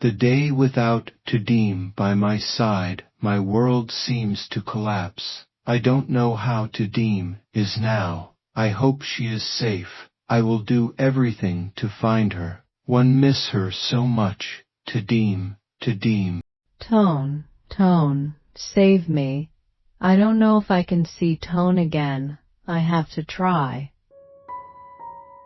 The day without Tu Diem by my side, my world seems to collapse. I don't know how Tu Diem is now. I hope she is safe. I will do everything to find her. One miss her so much. Tu Diem, Tu Diem. Toan, Toan, save me. I don't know if I can see Toan again. I have to try.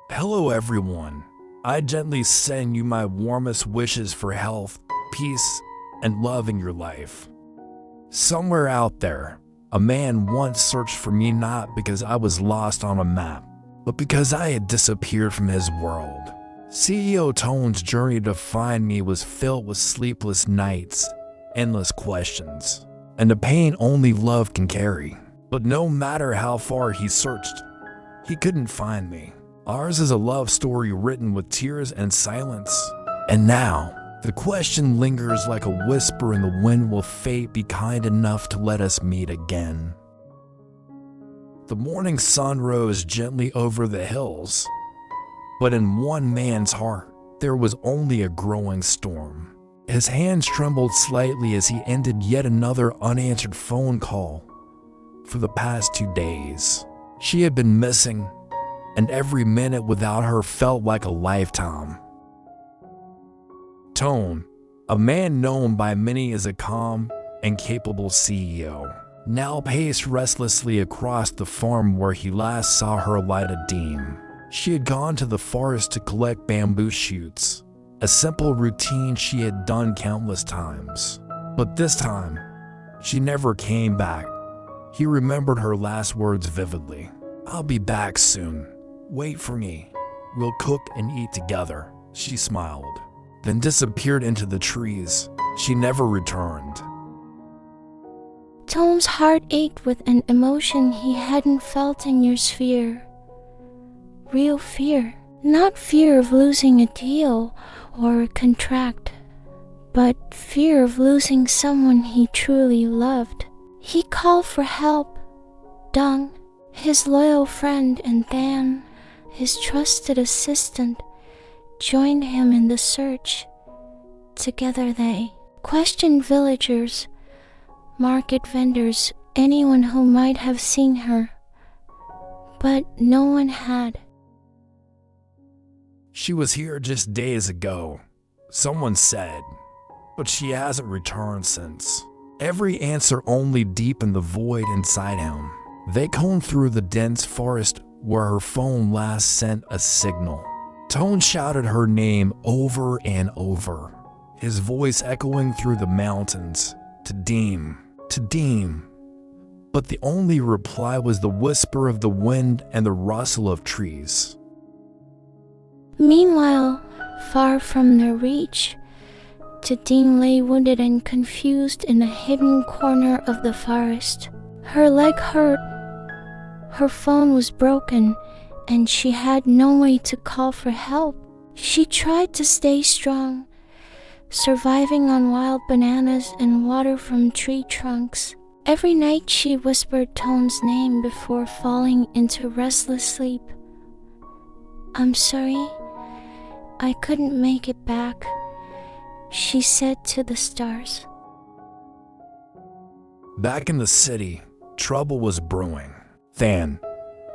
Hello everyone. I gently send you my warmest wishes for health, peace, and love in your life. Somewhere out there, a man once searched for me not because I was lost on a map, but because I had disappeared from his world. CEO Toan's journey to find me was filled with sleepless nights, endless questions, and the pain only love can carry. But no matter how far he searched, he couldn't find me. Ours is a love story written with tears and silence. And now, the question lingers like a whisper in the wind: will fate be kind enough to let us meet again? The morning sun rose gently over the hills, but in one man's heart, there was only a growing storm. His hands trembled slightly as he ended yet another unanswered phone call. For the past 2 days, she had been missing, and every minute without her felt like a lifetime. Toan, a man known by many as a calm and capable CEO, now paced restlessly across the farm where he last saw her Ly Tu Diem. She had gone to the forest to collect bamboo shoots, a simple routine she had done countless times. But this time, she never came back. He remembered her last words vividly. "I'll be back soon. Wait for me. We'll cook and eat together," she smiled, then disappeared into the trees. She never returned. Toan's heart ached with an emotion he hadn't felt in years: fear. Real fear. Not fear of losing a deal or a contract, but fear of losing someone he truly loved. He called for help. Dong, his loyal friend, and Dan, his trusted assistant, joined him in the search. Together they questioned villagers, market vendors, anyone who might have seen her, but no one had. "She was here just days ago," someone said, "but she hasn't returned since." Every answer only deepened the void inside him. They combed through the dense forest where her phone last sent a signal. Toan shouted her name over and over, his voice echoing through the mountains. "Tu Diem, Tu Diem." But the only reply was the whisper of the wind and the rustle of trees. Meanwhile, far from their reach, Tu Diem lay wounded and confused in a hidden corner of the forest. Her leg hurt, her phone was broken, and she had no way to call for help. She tried to stay strong, surviving on wild bananas and water from tree trunks. Every night she whispered Toan's name before falling into restless sleep. "I'm sorry, I couldn't make it back," she said to the stars. Back in the city, trouble was brewing. Than,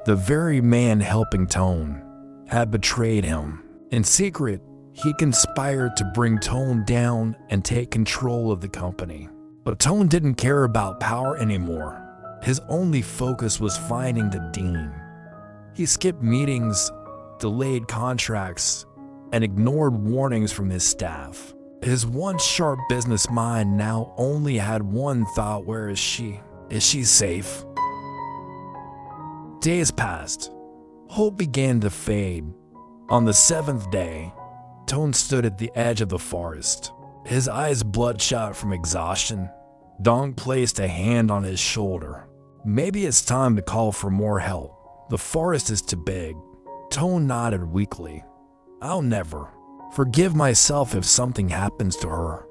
the very man helping Toan, had betrayed him. In secret, he conspired to bring Toan down and take control of the company. But Toan didn't care about power anymore. His only focus was finding Tu Diem. He skipped meetings, delayed contracts, and ignored warnings from his staff. His once sharp business mind now only had one thought: where is she? Is she safe? Days passed. Hope began to fade. On the 7th day, Toan stood at the edge of the forest, his eyes bloodshot from exhaustion. Dong placed a hand on his shoulder. "Maybe it's time to call for more help. The forest is too big." Toan nodded weakly. "I'll never forgive myself if something happens to her."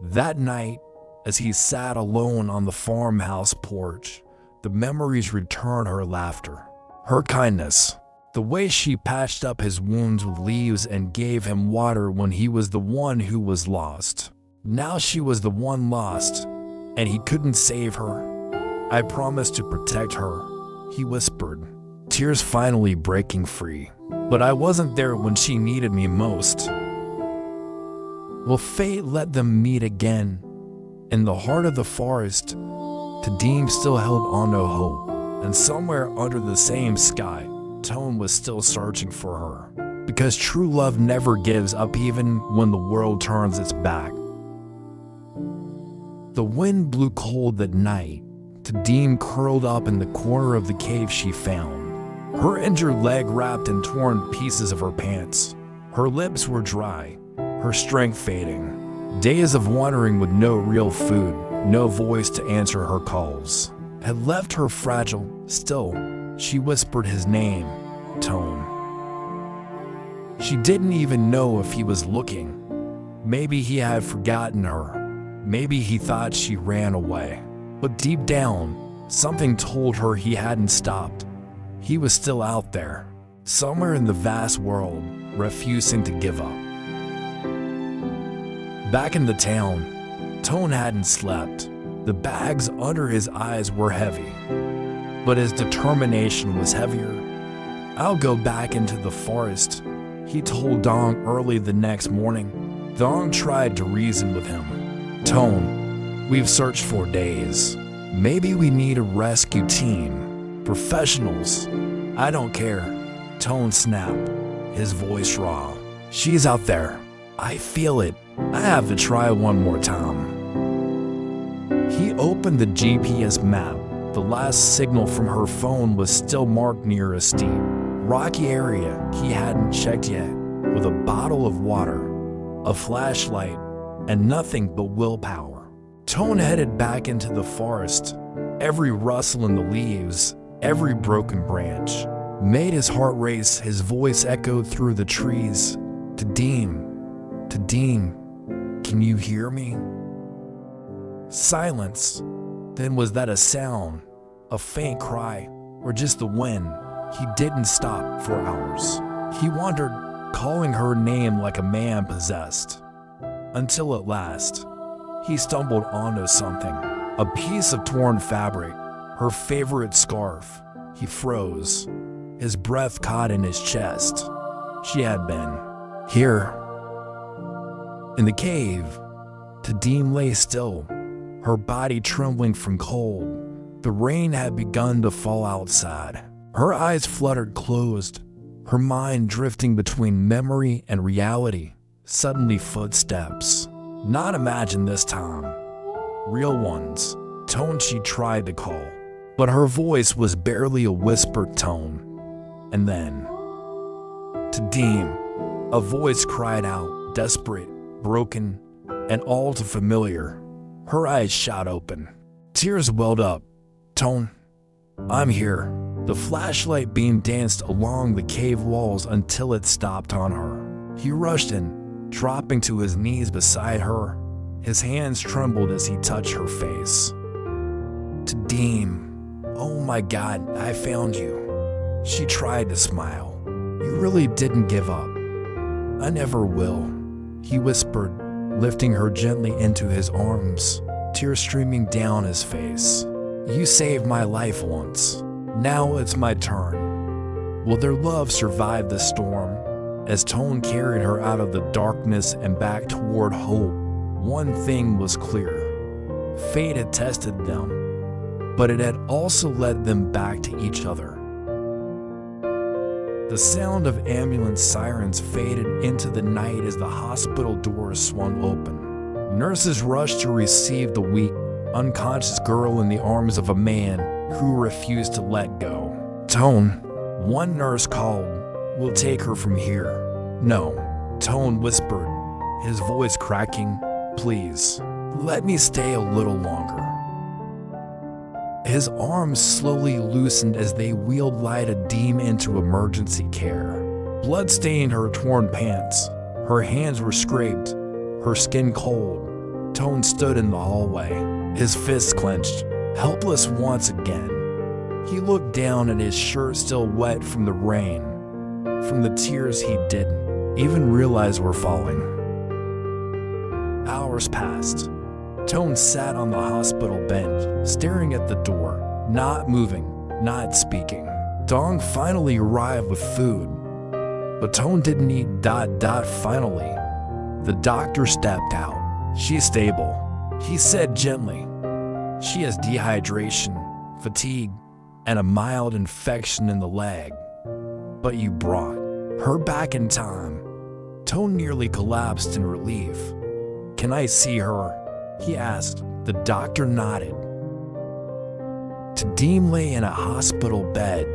That night, as he sat alone on the farmhouse porch, the memories returned: her laughter, her kindness, The way she patched up his wounds with leaves and gave him water when he was the one who was lost. Now she was the one lost, and he couldn't save her. "I promised to protect her," he whispered, tears finally breaking free. "But I wasn't there when she needed me most." Well, fate let them meet again. In the heart of the forest, Tu Diem still held on to hope, and somewhere under the same sky, Toan was still searching for her. Because true love never gives up even when the world turns its back. The wind blew cold that night. Tu Diem curled up in the corner of the cave she found, her injured leg wrapped in torn pieces of her pants. Her lips were dry, her strength fading. Days of wandering with no real food, no voice to answer her calls, had left her fragile. Still, she whispered his name, Toan. She didn't even know if he was looking. Maybe he had forgotten her. Maybe he thought she ran away. But deep down, something told her he hadn't stopped. He was still out there, somewhere in the vast world, refusing to give up. Back in the town, Toan hadn't slept. The bags under his eyes were heavy, but his determination was heavier. "I'll go back into the forest," he told Dong early the next morning. Dong tried to reason with him. "Toan, we've searched for days. Maybe we need a rescue team. Professionals." "I don't care," Toan snapped, his voice raw. "She's out there. I feel it. I have to try one more time." He opened the GPS map. The last signal from her phone was still marked near a steep, rocky area he hadn't checked yet. With a bottle of water, a flashlight, and nothing but willpower, Toan headed back into the forest. Every rustle in the leaves, every broken branch, made his heart race. His voice echoed through the trees. "Tu Diem, Tu Diem, can you hear me?" Silence. Then was that a sound, a faint cry, or just the wind? He didn't stop for hours. He wandered, calling her name like a man possessed. Until at last, he stumbled onto something, a piece of torn fabric, her favorite scarf. He froze, his breath caught in his chest. She had been here. In the cave, Tu Diem lay still, her body trembling from cold. The rain had begun to fall outside. Her eyes fluttered closed, her mind drifting between memory and reality. Suddenly footsteps. Not imagined this time. Real ones. Toan she tried to call, but her voice was barely a whispered tone. And then, "Tu Diem," a voice cried out, desperate, broken, and all too familiar. Her eyes shot open. Tears welled up. "Toan, I'm here." The flashlight beam danced along the cave walls until it stopped on her. He rushed in, dropping to his knees beside her. His hands trembled as he touched her face. "Tu Diem, oh my God, I found you." She tried to smile. "You really didn't give up." "I never will," he whispered, lifting her gently into his arms, tears streaming down his face. "You saved my life once. Now it's my turn." Will their love survive the storm? As Toan carried her out of the darkness and back toward hope, one thing was clear. Fate had tested them, but it had also led them back to each other. The sound of ambulance sirens faded into the night as the hospital doors swung open. Nurses rushed to receive the weak, unconscious girl in the arms of a man who refused to let go. "Toan," one nurse called, "we'll take her from here." "No," Toan whispered, his voice cracking. "Please, let me stay a little longer." His arms slowly loosened as they wheeled Ly Tu Diem into emergency care. Blood stained her torn pants. Her hands were scraped, her skin cold. Toan stood in the hallway, his fists clenched, helpless once again. He looked down at his shirt still wet from the rain. from the tears he didn't even realize were falling. Hours passed. Toan sat on the hospital bench, staring at the door, not moving, not speaking. Dawn finally arrived with food, but Toan didn't eat. Finally, the doctor stepped out. "She's stable," he said gently. "She has dehydration, fatigue, and a mild infection in the leg. But you brought her back in time." Toan nearly collapsed in relief. "Can I see her?" he asked. The doctor nodded. Tu Diem lay in a hospital bed,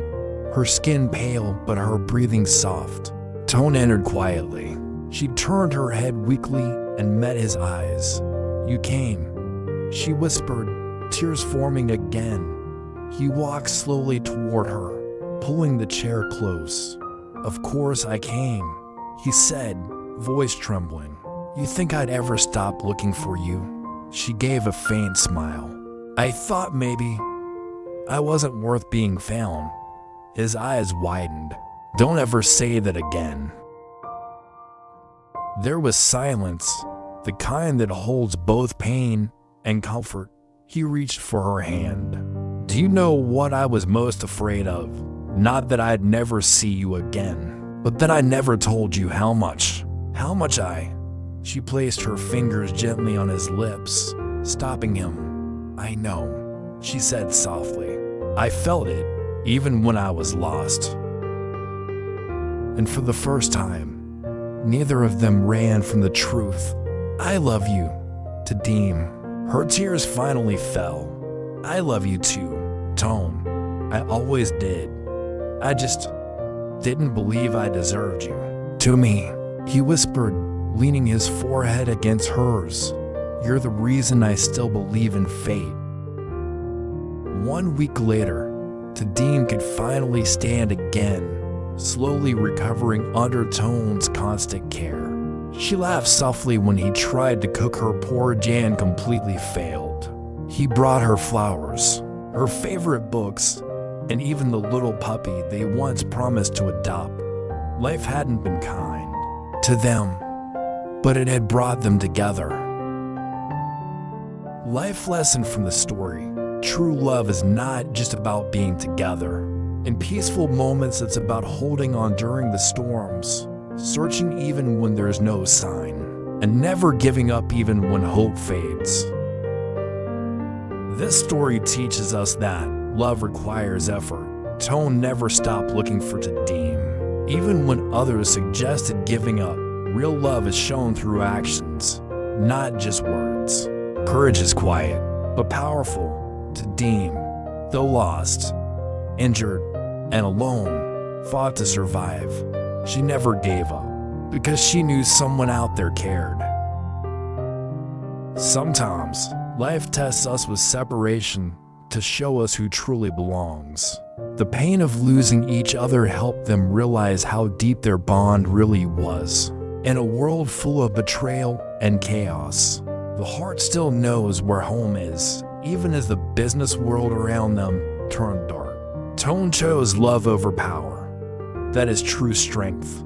her skin pale but her breathing soft. Toan entered quietly. She turned her head weakly and met his eyes. "You came," she whispered, tears forming again. He walked slowly toward her, pulling the chair close. "Of course I came," he said, voice trembling. "You think I'd ever stop looking for you?" She gave a faint smile. "I thought maybe I wasn't worth being found." His eyes widened. "Don't ever say that again." There was silence, the kind that holds both pain and comfort. He reached for her hand. "Do you know what I was most afraid of? Not that I'd never see you again, but that I never told you how much I..." She placed her fingers gently on his lips, stopping him. "I know," she said softly. "I felt it, even when I was lost." And for the first time, neither of them ran from the truth. "I love you, Tu Diem." Her tears finally fell. "I love you too, Toan. I always did. I just didn't believe I deserved you." "To me," he whispered, leaning his forehead against hers, "you're the reason I still believe in fate." 1 week later, Tu Diem could finally stand again, slowly recovering under Toan's constant care. She laughed softly when he tried to cook her porridge and completely failed. He brought her flowers, her favorite books, and even the little puppy they once promised to adopt. Life hadn't been kind to them, but it had brought them together. Life lesson from the story: true love is not just about being together. In peaceful moments, it's about holding on during the storms, searching even when there's no sign, and never giving up even when hope fades. This story teaches us that love requires effort. Toan never stopped looking for Tu Diem. Even when others suggested giving up, real love is shown through actions, not just words. Courage is quiet, but powerful. Tu Diem, though lost, injured, and alone, fought to survive. She never gave up, because she knew someone out there cared. Sometimes, life tests us with separation to show us who truly belongs. The pain of losing each other helped them realize how deep their bond really was. In a world full of betrayal and chaos, the heart still knows where home is, even as the business world around them turned dark. Toan chose love over power. That is true strength.